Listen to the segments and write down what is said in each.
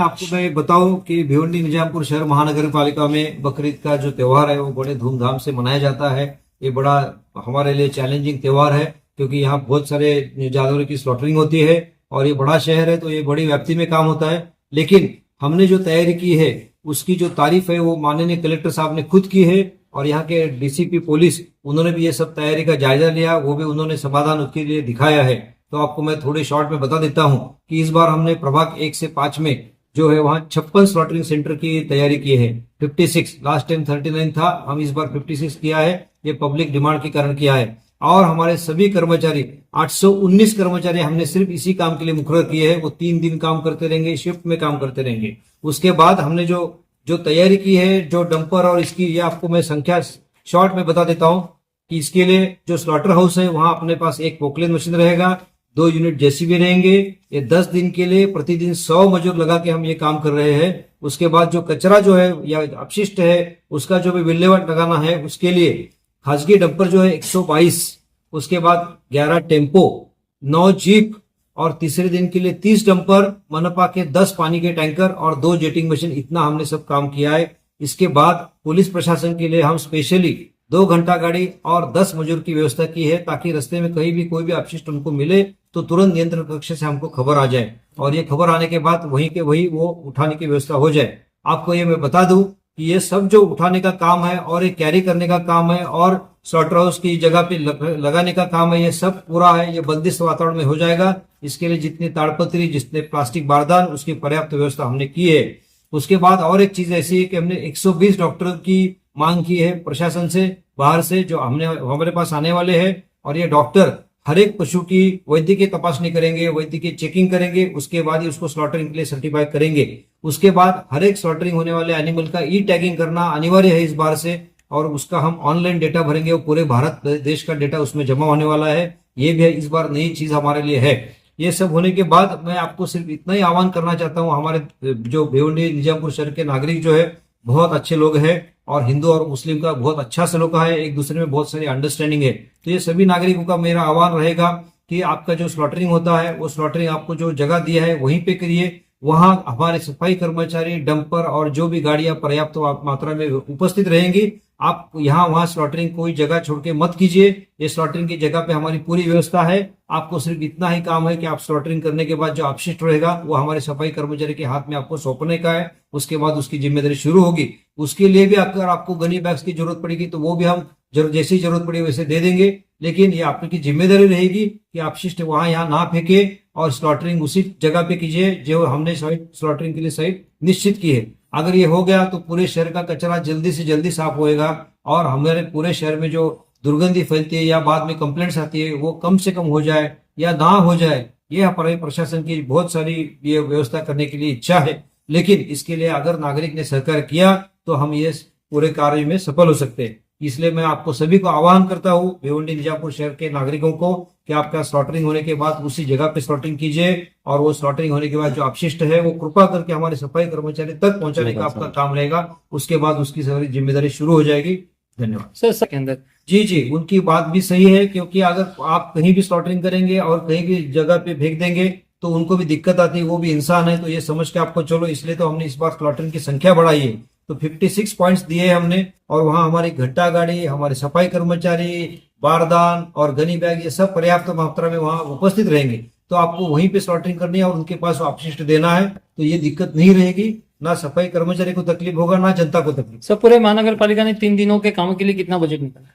आपको मैं बताऊं कि भिवंडी निजामपुर शहर महानगर पालिका में बकरीद का जो त्योहार है वो बड़े धूमधाम से मनाया जाता है। ये बड़ा हमारे लिए चैलेंजिंग त्योहार है क्योंकि यहाँ बहुत सारे जानवरों की स्लॉटरिंग होती है और ये बड़ा शहर है तो ये बड़ी व्याप्ति में काम होता है। लेकिन हमने जो तैयारी की है उसकी जो तारीफ है वो माननीय कलेक्टर साहब ने खुद की है और यहाँ के डीसीपी पुलिस उन्होंने भी ये सब तैयारी का जायजा लिया, वो भी उन्होंने समाधान उसके लिए दिखाया है। तो आपको मैं थोड़े शॉर्ट में बता देता हूँ कि इस बार हमने प्रभाग 1 से 5 में जो है वहाँ 56 स्लॉटरिंग सेंटर की तैयारी की है। 56, लास्ट टाइम 39 था, हम इस बार 56 किया है। ये पब्लिक डिमांड के कारण किया है और हमारे सभी कर्मचारी 819 कर्मचारी हमने सिर्फ इसी काम के लिए मुकर्रर किए हैं। वो 3 दिन काम करते रहेंगे, शिफ्ट में काम करते रहेंगे। उसके बाद हमने जो तैयारी की है जो डंपर और इसकी, ये आपको मैं संख्या शॉर्ट में बता देता हूं कि इसके लिए जो स्लॉटर हाउस है वहां अपने पास एक पोकलेन मशीन रहेगा, 2 यूनिट जेसीबी रहेंगे। ये 10 दिन के लिए प्रतिदिन 100 मजदूर लगा के हम ये काम कर रहे हैं। उसके बाद जो कचरा जो है या अपशिष्ट है उसका जो भी विल्हेवाट लगाना है उसके लिए खासगी डंपर जो है 122, उसके बाद 11 टेम्पो, 9 जीप और तीसरे दिन के लिए 30 डंपर, मनपा के 10 पानी के टैंकर और 2 जेटिंग मशीन, इतना हमने सब काम किया है। इसके बाद पुलिस प्रशासन के लिए हम स्पेशली 2 घंटा गाड़ी और 10 मजदूर की व्यवस्था की है ताकि रास्ते में कहीं भी कोई भी अपशिष्ट उनको मिले तो तुरंत नियंत्रण कक्ष से हमको खबर आ जाए और ये खबर आने के बाद वहीं के वही वो उठाने की व्यवस्था हो जाए। आपको ये मैं बता दूं कि ये सब जो उठाने का काम है और ये कैरी करने का काम है और स्लॉटर हाउस की जगह पे लगाने का काम है, ये सब पूरा है, ये बंदिश वातावरण में हो जाएगा। इसके लिए जितनी ताड़पत्री, जितने प्लास्टिक बारदान, उसकी पर्याप्त व्यवस्था हमने की है। उसके बाद और एक चीज ऐसी है कि हमने 120 डॉक्टर की मांग की है प्रशासन से, बाहर से जो हमारे पास आने वाले हैं और ये डॉक्टर हर एक पशु की वैद्यकीय तपासनी करेंगे, वैद्यकीय चेकिंग करेंगे, उसके बाद ही उसको स्लॉटरिंग के लिए सर्टिफाई करेंगे। उसके बाद हर एक स्लॉटरिंग होने वाले एनिमल का ई टैगिंग करना अनिवार्य है इस बार से और उसका हम ऑनलाइन डेटा भरेंगे, वो पूरे भारत देश का डेटा उसमें जमा होने वाला है। ये भी इस बार नई चीज हमारे लिए है। ये सब होने के बाद मैं आपको सिर्फ इतना ही आह्वान करना चाहता हूँ, हमारे जो भिवंडी निजामपुर शहर के नागरिक जो है बहुत अच्छे लोग हैं और हिंदू और मुस्लिम का बहुत अच्छा सलूका है, एक दूसरे में बहुत सारी अंडरस्टैंडिंग है। तो ये सभी नागरिकों का मेरा आह्वान रहेगा कि आपका जो स्लॉटरिंग होता है वो स्लॉटरिंग आपको जो जगह दिया है वहीं पे करिए। वहां हमारे सफाई कर्मचारी, डंपर और जो भी गाड़ियां पर्याप्त मात्रा में उपस्थित रहेंगी। आप यहाँ वहां स्लॉटरिंग कोई जगह छोड़ के मत कीजिए। ये स्लॉटरिंग की जगह पे हमारी पूरी व्यवस्था है। आपको सिर्फ इतना ही काम है कि आप स्लॉटरिंग करने के बाद जो अपशिष्ट रहेगा वो हमारे सफाई कर्मचारी के हाथ में आपको सौंपने का है। उसके बाद उसकी जिम्मेदारी शुरू होगी। उसके लिए भी अगर आपको गनी बैग्स की जरूरत पड़ेगी तो वो भी हम जैसी जरूरत पड़ी वैसे दे देंगे। लेकिन ये आपकी जिम्मेदारी रहेगी कि अपशिष्ट वहां यहाँ ना फेंके और स्लॉटरिंग उसी जगह पे कीजिए जो हमने स्लॉटरिंग के लिए साइट निश्चित की है। अगर ये हो गया तो पूरे शहर का कचरा जल्दी से जल्दी साफ होएगा और हमारे पूरे शहर में जो दुर्गंधी फैलती है या बाद में कंप्लेंट्स आती है वो कम से कम हो जाए या ना हो जाए। ये हमारे प्रशासन की बहुत सारी ये व्यवस्था करने के लिए इच्छा है। लेकिन इसके लिए अगर नागरिक ने सहकार किया तो हम ये पूरे कार्य में सफल हो सकते हैं। इसलिए मैं आपको सभी को आह्वान करता हूँ, भिवंडी निजामपुर शहर के नागरिकों को, कि आपका स्लॉटरिंग होने के बाद उसी जगह पे स्लॉटरिंग कीजिए और वो स्लॉटरिंग होने के बाद जो अपशिष्ट है वो कृपा करके हमारे सफाई कर्मचारी तक पहुंचाने का आपका काम रहेगा। उसके बाद उसकी सारी जिम्मेदारी शुरू हो जाएगी। धन्यवाद सर के अंदर जी, उनकी बात भी सही है क्योंकि अगर आप कहीं भी स्लॉटरिंग करेंगे और कहीं भी जगह पे फेंक देंगे तो उनको भी दिक्कत आती है, वो भी इंसान है। तो ये समझ के आपको चलो, इसलिए तो हमने इस बार स्लॉटरिंग की संख्या बढ़ाई है। तो 56 पॉइंट्स दिए हमने और वहां हमारी घंटा गाड़ी, हमारे सफाई कर्मचारी, बारदान और गनी बैग, ये सब पर्याप्त मात्रा में वहां उपस्थित रहेंगे। तो आपको वहीं पे स्लॉटरिंग करनी है और उनके पास अपशिष्ट देना है, तो ये दिक्कत नहीं रहेगी। ना सफाई कर्मचारी को तकलीफ होगा, ना जनता को तकलीफ। सर पूरे महानगर पालिका ने 3 दिनों के कामों के लिए कितना बजट निकाला?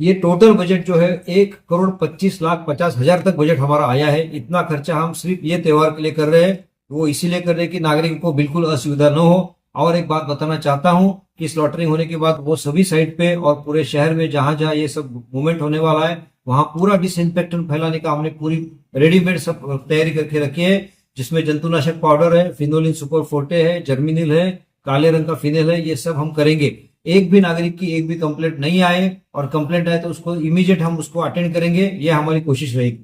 ये टोटल बजट जो है 1,25,50,000 तक बजट हमारा आया है। इतना खर्चा हम सिर्फ ये त्योहार के लिए कर रहे हैं, वो इसीलिए कर रहे हैं कि नागरिकों को बिल्कुल असुविधा न हो। और एक बात बताना चाहता हूं कि स्लॉटरिंग होने के बाद वो सभी साइट पे और पूरे शहर में जहां जहां ये सब मूवमेंट होने वाला है वहां पूरा डिसइंफेक्टेंट फैलाने का हमने पूरी रेडीमेड सब तैयारी करके रखी है, जिसमें जंतुनाशक पाउडर है, फिनोलिन सुपर फोर्टे है, जर्मिनिल है, काले रंग का फिनेल है। ये सब हम करेंगे। एक भी नागरिक की एक भी कंप्लेंट नहीं आए और कंप्लेंट आए तो उसको इमीडिएट हम उसको अटेंड करेंगे। ये हमारी कोशिश रहेगी।